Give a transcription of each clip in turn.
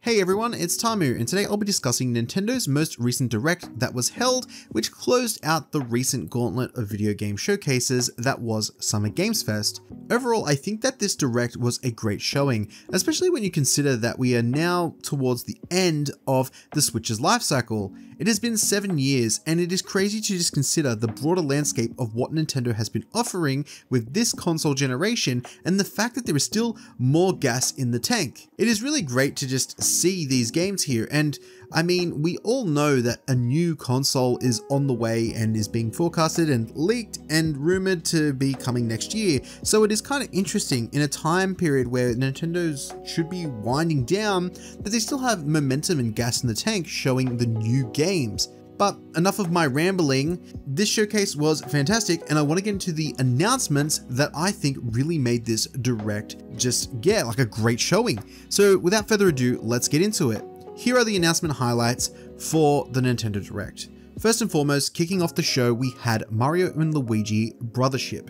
Hey everyone, it's Tamu, and today I'll be discussing Nintendo's most recent Direct that was held, which closed out the recent gauntlet of video game showcases that was Summer Games Fest. Overall, I think that this Direct was a great showing, especially when you consider that we are now towards the end of the Switch's life cycle. It has been 7 years, and it is crazy to just consider the broader landscape of what Nintendo has been offering with this console generation and the fact that there is still more gas in the tank. It is really great to just see these games here, and I mean, we all know that a new console is on the way and is being forecasted and leaked and rumored to be coming next year, so it is kind of interesting in a time period where Nintendo's should be winding down, that they still have momentum and gas in the tank showing the new games. But enough of my rambling. This showcase was fantastic, and I want to get into the announcements that I think really made this Direct just, like a great showing. So without further ado, let's get into it. Here are the announcement highlights for the Nintendo Direct. First and foremost, kicking off the show, we had Mario and Luigi Brothership.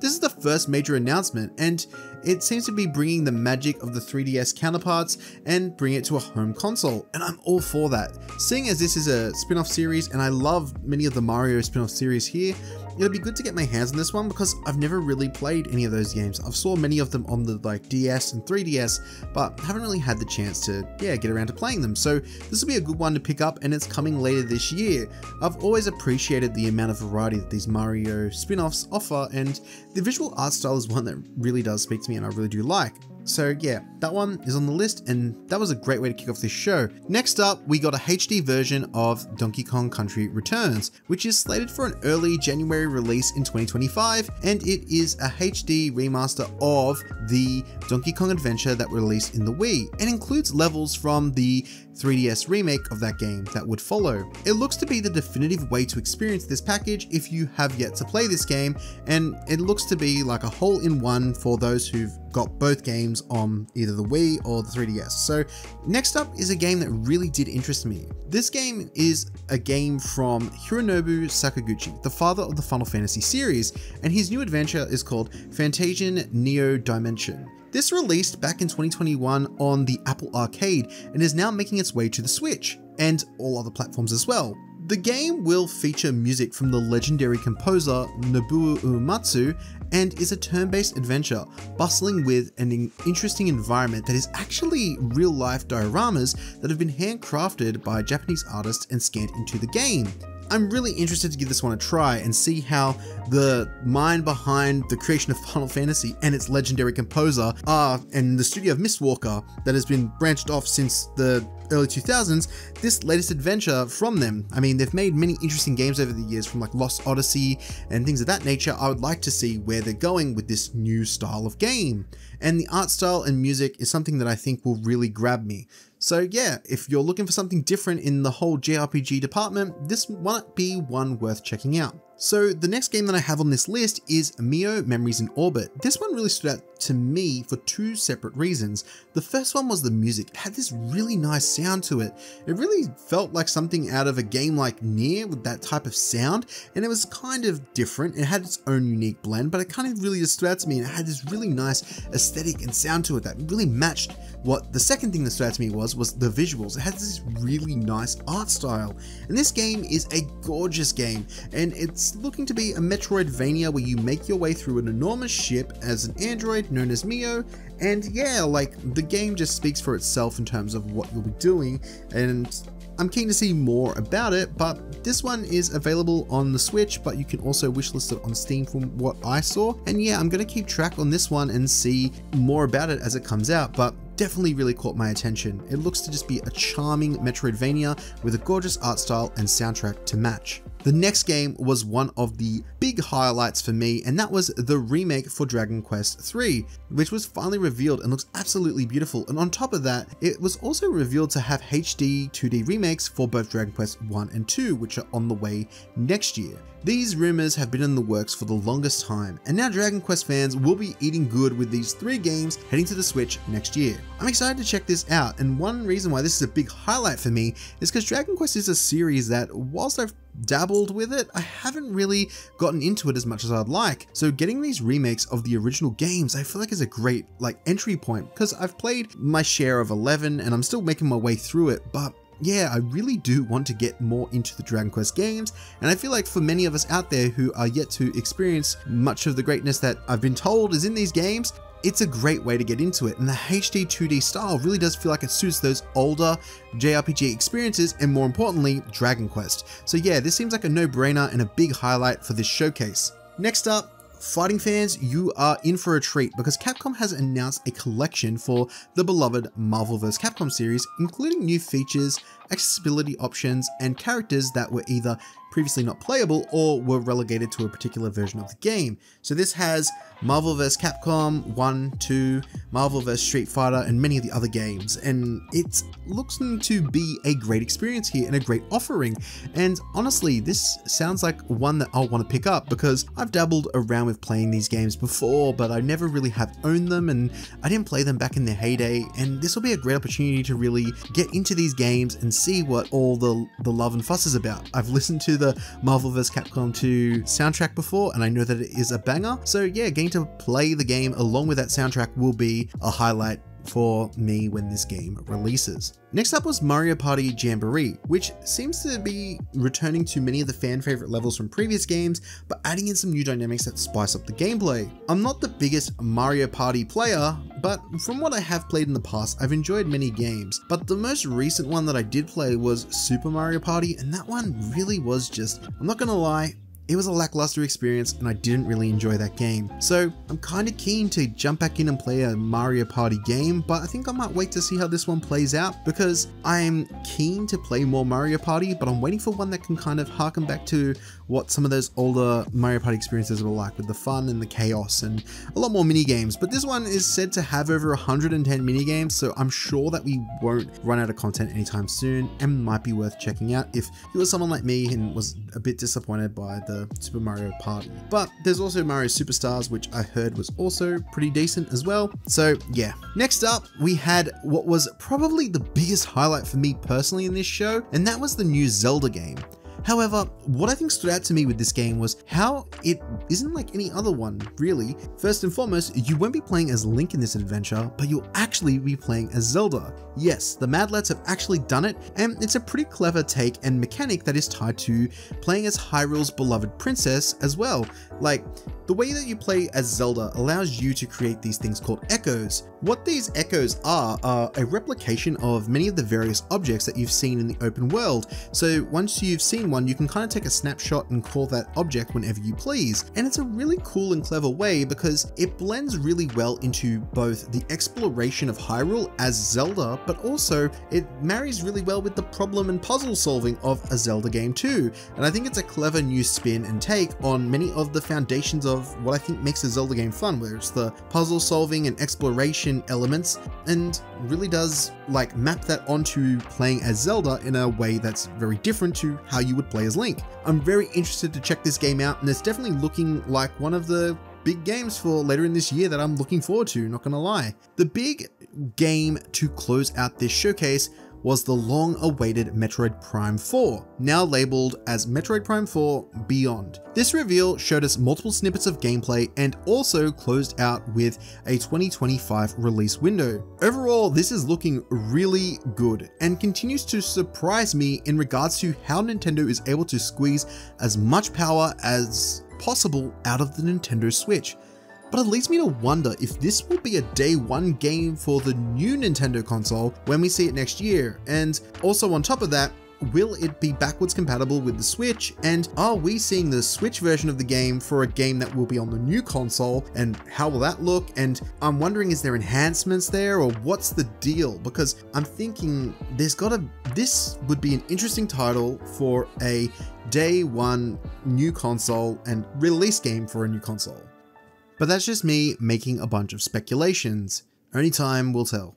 This is the first major announcement, and it seems to be bringing the magic of the 3DS counterparts and bring it to a home console, and I'm all for that. Seeing as this is a spin-off series, and I love many of the Mario spin-off series here, it'll be good to get my hands on this one because I've never really played any of those games. I've saw many of them on the DS and 3DS, but haven't really had the chance to get around to playing them. So this will be a good one to pick up, and it's coming later this year. I've always appreciated the amount of variety that these Mario spin-offs offer, and the visual art style is one that really does speak to me and I really do like. So yeah, that one is on the list, and that was a great way to kick off this show. Next up, we got a HD version of Donkey Kong Country Returns, which is slated for an early January release in 2025, and it is a HD remaster of the Donkey Kong Adventure that released in the Wii, and includes levels from the 3DS remake of that game that would follow. It looks to be the definitive way to experience this package if you have yet to play this game, and it looks to be like a hole-in-one for those who've got both games on either the Wii or the 3DS. So next up is a game that really did interest me. This game is a game from Hironobu Sakaguchi, the father of the Final Fantasy series, and his new adventure is called Fantasian Neo Dimension. This released back in 2021 on the Apple Arcade and is now making its way to the Switch and all other platforms as well. The game will feature music from the legendary composer Nobuo Uematsu and is a turn-based adventure bustling with an interesting environment that is actually real-life dioramas that have been handcrafted by Japanese artists and scanned into the game. I'm really interested to give this one a try and see how the mind behind the creation of Final Fantasy and its legendary composer and the studio of Mistwalker that has been branched off since the early 2000s, this latest adventure from them. I mean, they've made many interesting games over the years, from like Lost Odyssey and things of that nature. I would like to see where they're going with this new style of game. And the art style and music is something that I think will really grab me. So yeah, if you're looking for something different in the whole JRPG department, this might be one worth checking out. So the next game that I have on this list is Mio Memories in Orbit. This one really stood out to me for two separate reasons. The first one was the music. It had this really nice sound to it. It really felt like something out of a game like Nier with that type of sound, and it was kind of different. It had its own unique blend, but it kind of really just stood out to me, and it had this really nice aesthetic and sound to it that really matched what the second thing that stood out to me was the visuals. It had this really nice art style, and this game is a gorgeous game, and it's looking to be a Metroidvania where you make your way through an enormous ship as an android known as Mio, and yeah, like the game just speaks for itself in terms of what you'll be doing, and I'm keen to see more about it. But this one is available on the Switch, but you can also wishlist it on Steam from what I saw, and yeah, I'm gonna keep track on this one and see more about it as it comes out, but definitely really caught my attention. It looks to just be a charming Metroidvania with a gorgeous art style and soundtrack to match. The next game was one of the big highlights for me, and that was the remake for Dragon Quest III, which was finally revealed and looks absolutely beautiful. And on top of that, it was also revealed to have HD 2D remakes for both Dragon Quest I and II, which are on the way next year. These rumors have been in the works for the longest time, and now Dragon Quest fans will be eating good with these 3 games heading to the Switch next year. I'm excited to check this out, and one reason why this is a big highlight for me is because Dragon Quest is a series that, whilst I've dabbled with it, I haven't really gotten into it as much as I'd like. So getting these remakes of the original games, I feel like is a great entry point, because I've played my share of 11 and I'm still making my way through it, but yeah, I really do want to get more into the Dragon Quest games, and I feel like for many of us out there who are yet to experience much of the greatness that I've been told is in these games, it's a great way to get into it, and the HD 2D style really does feel like it suits those older JRPG experiences, and more importantly, Dragon Quest. So yeah, this seems like a no-brainer and a big highlight for this showcase. Next up, fighting fans, you are in for a treat, because Capcom has announced a collection for the beloved Marvel vs. Capcom series, including new features, accessibility options, and characters that were either previously not playable or were relegated to a particular version of the game. So this has Marvel vs. Capcom 1, 2, Marvel vs. Street Fighter, and many of the other games, and it looks to be a great experience here and a great offering. And honestly, this sounds like one that I'll want to pick up, because I've dabbled around with playing these games before, but I never really have owned them, and I didn't play them back in their heyday, and this will be a great opportunity to really get into these games and see what all the love and fuss is about. I've listened to the Marvel vs. Capcom 2 soundtrack before, and I know that it is a banger, so yeah, getting to play the game along with that soundtrack will be a highlight for me when this game releases. Next up was Mario Party Jamboree, which seems to be returning to many of the fan favorite levels from previous games, but adding in some new dynamics that spice up the gameplay. I'm not the biggest Mario Party player, but from what I have played in the past, I've enjoyed many games, but the most recent one that I did play was Super Mario Party, and that one really was just, I'm not gonna lie, it was a lackluster experience and I didn't really enjoy that game. So I'm kind of keen to jump back in and play a Mario Party game, but I think I might wait to see how this one plays out, because I'm keen to play more Mario Party, but I'm waiting for one that can kind of harken back to what some of those older Mario Party experiences were like, with the fun and the chaos and a lot more mini games. But this one is said to have over 110 mini games, so I'm sure that we won't run out of content anytime soon, and might be worth checking out if you were someone like me and was a bit disappointed by the Super Mario Party. But there's also Mario Superstars, which I heard was also pretty decent as well. So yeah. Next up, we had what was probably the biggest highlight for me personally in this show, and that was the new Zelda game. However, what I think stood out to me with this game was how it isn't like any other one, really. First and foremost, you won't be playing as Link in this adventure, but you'll actually be playing as Zelda. Yes, the Mad Lads have actually done it, and it's a pretty clever take and mechanic that is tied to playing as Hyrule's beloved princess as well. Like, the way that you play as Zelda allows you to create these things called echoes. What these echoes are a replication of many of the various objects that you've seen in the open world. So once you've seen one, you can kind of take a snapshot and call that object whenever you please. And it's a really cool and clever way, because it blends really well into both the exploration of Hyrule as Zelda, but also it marries really well with the problem and puzzle solving of a Zelda game too. And I think it's a clever new spin and take on many of the foundations of what I think makes a Zelda game fun, where it's the puzzle solving and exploration elements, and really does like map that onto playing as Zelda in a way that's very different to how you would play as Link. I'm very interested to check this game out, and it's definitely looking like one of the big games for later in this year that I'm looking forward to, not gonna lie. The big game to close out this showcase was the long-awaited Metroid Prime 4, now labeled as Metroid Prime 4 Beyond. This reveal showed us multiple snippets of gameplay and also closed out with a 2025 release window. Overall, this is looking really good and continues to surprise me in regards to how Nintendo is able to squeeze as much power as possible out of the Nintendo Switch. But it leads me to wonder if this will be a day one game for the new Nintendo console when we see it next year. And also on top of that, will it be backwards compatible with the Switch? And are we seeing the Switch version of the game for a game that will be on the new console? And how will that look? And I'm wondering, is there enhancements there, or what's the deal? Because I'm thinking this would be an interesting title for a day one new console and release game for a new console. But that's just me making a bunch of speculations. Only time will tell.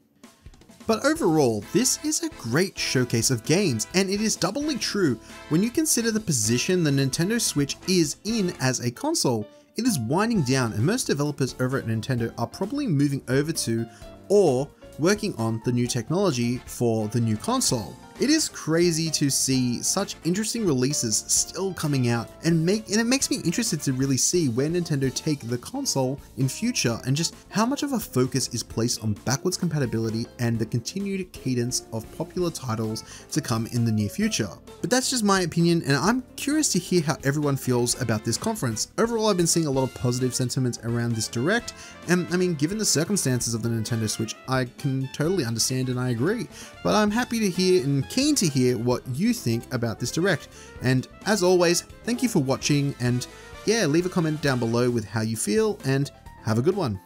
But overall, this is a great showcase of games, and it is doubly true when you consider the position the Nintendo Switch is in as a console. It is winding down, and most developers over at Nintendo are probably moving over to or working on the new technology for the new console. It is crazy to see such interesting releases still coming out, and it makes me interested to really see where Nintendo take the console in future, and just how much of a focus is placed on backwards compatibility and the continued cadence of popular titles to come in the near future. But that's just my opinion, and I'm curious to hear how everyone feels about this conference. Overall, I've been seeing a lot of positive sentiments around this Direct, and I mean, given the circumstances of the Nintendo Switch, I can totally understand and I agree. But I'm happy to hear and keen to hear what you think about this Direct. And as always, thank you for watching, and yeah, leave a comment down below with how you feel, and have a good one.